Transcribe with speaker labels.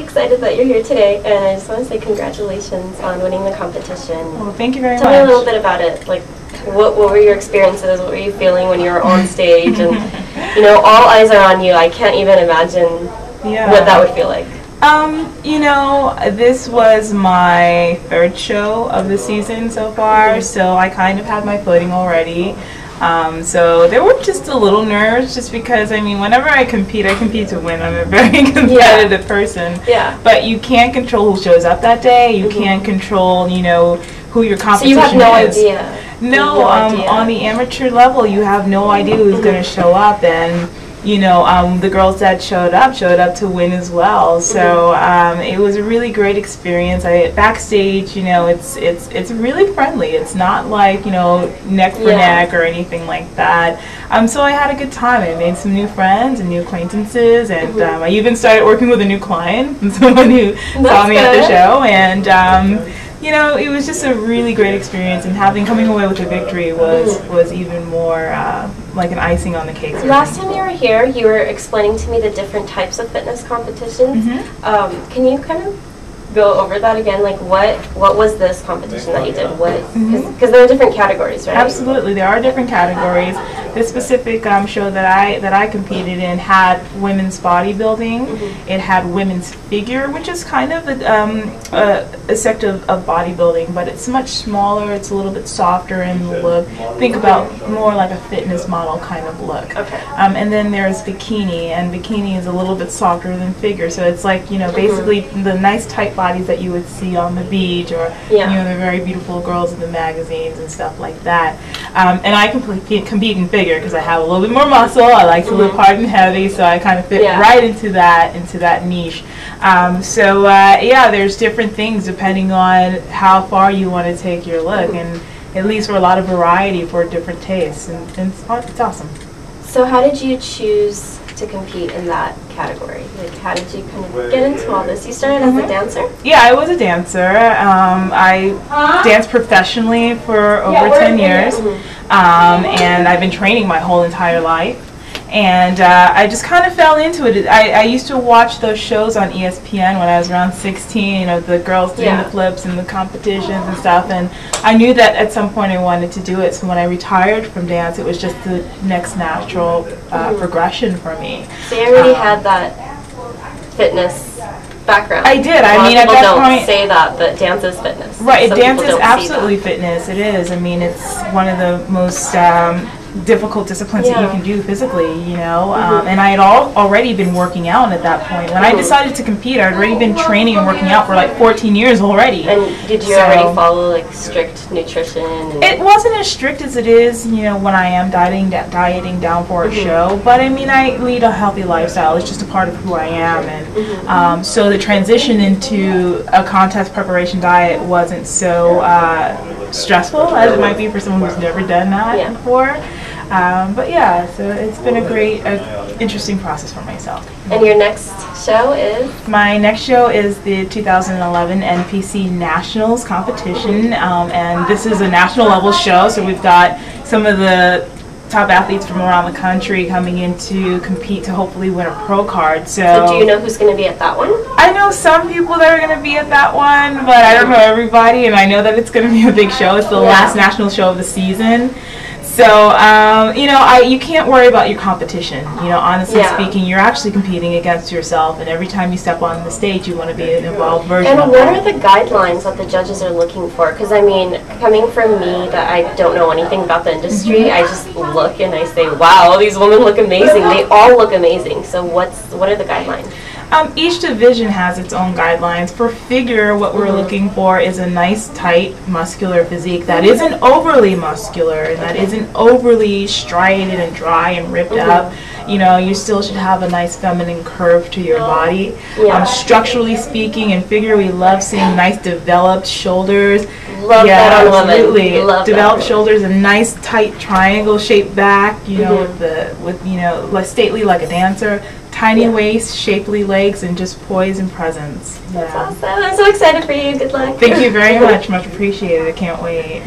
Speaker 1: excited that you're here today, and I just want to say congratulations on winning the competition.
Speaker 2: Well, thank you very much.
Speaker 1: Tell me a little bit about it. Like, what were your experiences? What were you feeling when you were on stage? And, you know, all eyes are on you. I can't even imagine what that would feel like.
Speaker 2: You know, this was my third show of the season so far, so I kind of had my footing already. So there were just a little nerves, just because, I mean, whenever I compete to win. I'm a very competitive person. Yeah. But you can't control who shows up that day. You can't control, you know, who your competition is. So you have no idea? No, on the amateur level, you have no idea who's going to show up, and you know, the girls that showed up to win as well. So it was a really great experience. Backstage, you know, it's really friendly. It's not like, you know, neck for neck or anything like that. So I had a good time. I made some new friends and new acquaintances, and I even started working with a new client, someone who saw me at the show, and you know, it was just a really great experience, and coming away with a victory was even more like an icing on the cake.
Speaker 1: Last time you were here, you were explaining to me the different types of fitness competitions. Can you kind of go over that again? Like, what was this competition that you did? Because there are different categories, right?
Speaker 2: Absolutely, there are different categories. This specific show that I competed in had women's bodybuilding. It had women's figure, which is kind of a sect of bodybuilding, but it's much smaller. It's a little bit softer in the look. Think about more like a fitness model kind of look. Okay. And then there's bikini, and bikini is a little bit softer than figure. So it's like, you know, basically the nice tight bodies that you would see on the beach, or you know, the very beautiful girls in the magazines and stuff like that. And I compete in figure because I have a little bit more muscle. I like to lift hard and heavy, so I kind of fit right into that niche. So yeah, there's different things depending on how far you want to take your look, and at least for a lot of variety for different tastes, and it's awesome.
Speaker 1: So how did you choose to compete in that category? Like, how did you kind of get into all this? You started as a dancer?
Speaker 2: Yeah, I was a dancer. I danced professionally for over 10 years, and I've been training my whole entire life. And I just kind of fell into it. I used to watch those shows on ESPN when I was around 16, you know, the girls doing the flips and the competitions and stuff, and I knew that at some point I wanted to do it. So when I retired from dance, it was just the next natural progression for me.
Speaker 1: So you already had that fitness background.
Speaker 2: I did. I mean, at that point,
Speaker 1: don't say that, but dance is fitness.
Speaker 2: Right, dance is absolutely fitness. It is. I mean, it's one of the most difficult disciplines that you can do physically, you know, and I had already been working out at that point. When I decided to compete, I had already been training and working out for like 14 years already.
Speaker 1: And did you already follow like strict nutrition?
Speaker 2: It wasn't as strict as it is, you know, when I am dieting down for a show, but I mean, I lead a healthy lifestyle. It's just a part of who I am, and so the transition into a contest preparation diet wasn't so stressful as it might be for someone who's never done that before. But yeah, so it's been a great, interesting process for myself.
Speaker 1: And your next show is?
Speaker 2: My next show is the 2011 NPC Nationals competition, and this is a national level show, so we've got some of the top athletes from around the country coming in to compete to hopefully win a pro card. So
Speaker 1: do you know who's going to be at that one? I
Speaker 2: know some people that are going to be at that one, but I don't know everybody, and I know that it's going to be a big show. It's the last national show of the season. So, you know, you can't worry about your competition. You know, honestly speaking, you're actually competing against yourself, and every time you step on the stage, you want to be an evolved version of
Speaker 1: it. And what are the guidelines that the judges are looking for? Because, I mean, coming from me, that I don't know anything about the industry, I just look and I say, wow, these women look amazing. They all look amazing. So what are the guidelines?
Speaker 2: Each division has its own guidelines. For figure, what we're looking for is a nice, tight, muscular physique that isn't overly muscular and that isn't overly striated and dry and ripped up. You know, you still should have a nice feminine curve to your body. Structurally speaking, in figure, we love seeing nice developed shoulders.
Speaker 1: Love that on
Speaker 2: absolutely. Developed shoulders, a nice tight triangle shaped back. You know, with you know, like stately like a dancer. Tiny waist, shapely legs, and just poise and presence.
Speaker 1: That's awesome. I'm so excited for you. Good luck.
Speaker 2: Thank you very much. Much appreciated. I can't wait.